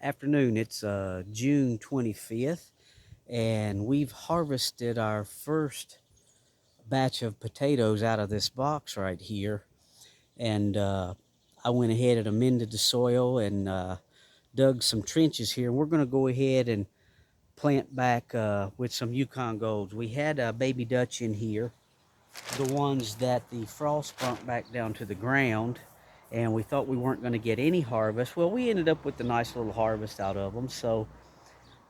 afternoon. It's June 25th, and we've harvested our first batch of potatoes out of this box right here. And I went ahead and amended the soil and dug some trenches here. We're going to go ahead and plant back with some Yukon Golds. We had a baby Dutch in here, the ones that the frost burnt back down to the ground, and we thought we weren't going to get any harvest. Well, we ended up with a nice little harvest out of them. So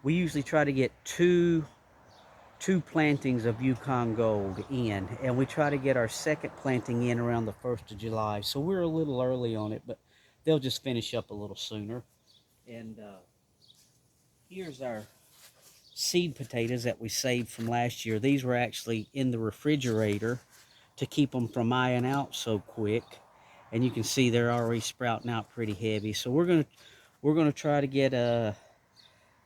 we usually try to get two plantings of Yukon Gold in, and we try to get our second planting in around the 1st of July. So we're a little early on it, but they'll just finish up a little sooner. And here's our seed potatoes that we saved from last year. These were actually in the refrigerator to keep them from eyeing out so quick, and you can see they're already sprouting out pretty heavy. So we're gonna try to get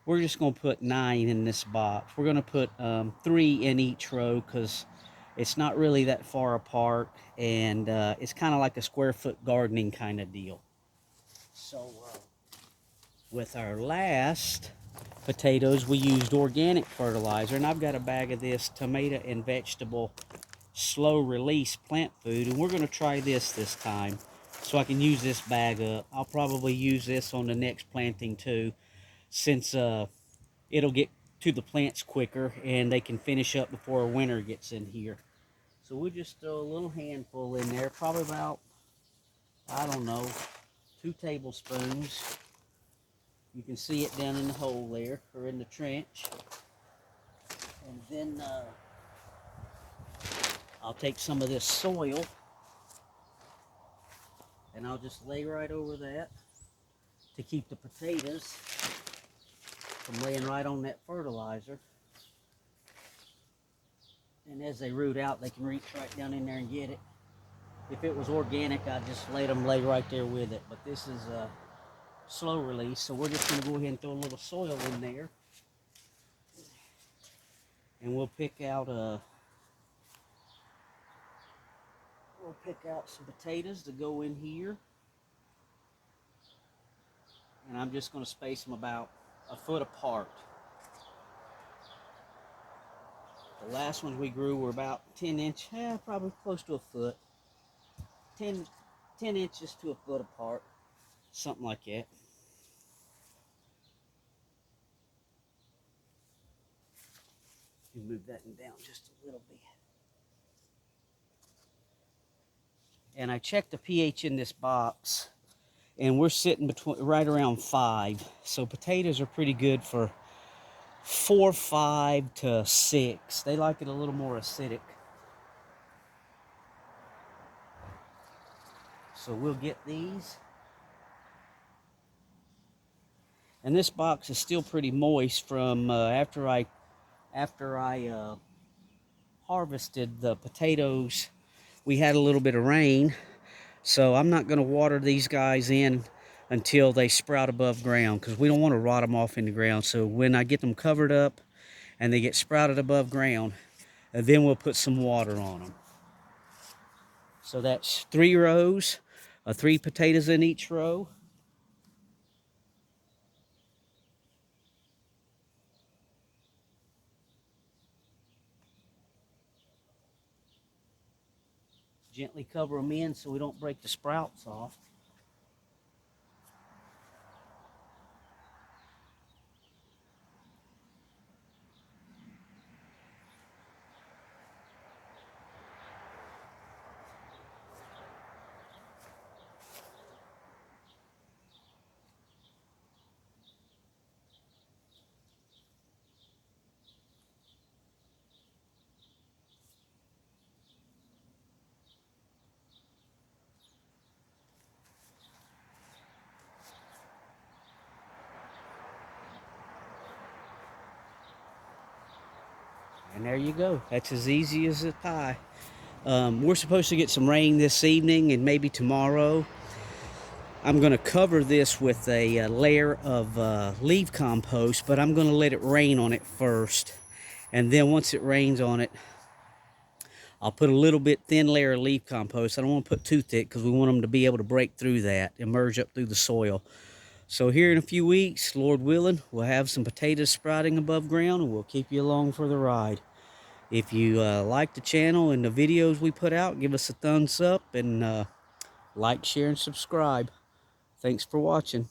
we're just gonna put 9 in this box. We're gonna put 3 in each row because it's not really that far apart, and it's kind of like a square foot gardening kind of deal. So with our last potatoes, we used organic fertilizer, and I've got a bag of this tomato and vegetable slow release plant food, and we're going to try this time so I can use this bag up. I'll probably use this on the next planting too, since it'll get to the plants quicker and they can finish up before winter gets in here. So we'll just throw a little handful in there, probably about, I don't know, 2 tablespoons. You can see it down in the hole there, or in the trench. And then I'll take some of this soil and I'll just lay right over that to keep the potatoes from laying right on that fertilizer. And as they root out, they can reach right down in there and get it. If it was organic, I'd just let them lay right there with it. But this is slow release, so we're just going to go ahead and throw a little soil in there, and we'll pick out some potatoes to go in here, and I'm just going to space them about a foot apart. The last ones we grew were about 10 inch, probably close to a foot, 10 inches to a foot apart, something like that. Move that down just a little bit. And I checked the pH in this box, and we're sitting between right around 5. So potatoes are pretty good for 4, 5 to 6. They like it a little more acidic. So we'll get these. And this box is still pretty moist from after I harvested the potatoes. We had a little bit of rain, so I'm not going to water these guys in until they sprout above ground, because we don't want to rot them off in the ground. So when I get them covered up and they get sprouted above ground, then we'll put some water on them. So that's 3 rows, 3 potatoes in each row. Gently cover them in so we don't break the sprouts off. And there you go. That's as easy as a pie. We're supposed to get some rain this evening and maybe tomorrow. I'm going to cover this with a layer of leaf compost, but I'm going to let it rain on it first. And then once it rains on it, I'll put a little bit thin layer of leaf compost. I don't want to put too thick because we want them to be able to break through that and merge up through the soil. So here in a few weeks, Lord willing, we'll have some potatoes sprouting above ground, and we'll keep you along for the ride. If you like the channel and the videos we put out, give us a thumbs up, and like, share, and subscribe. Thanks for watching.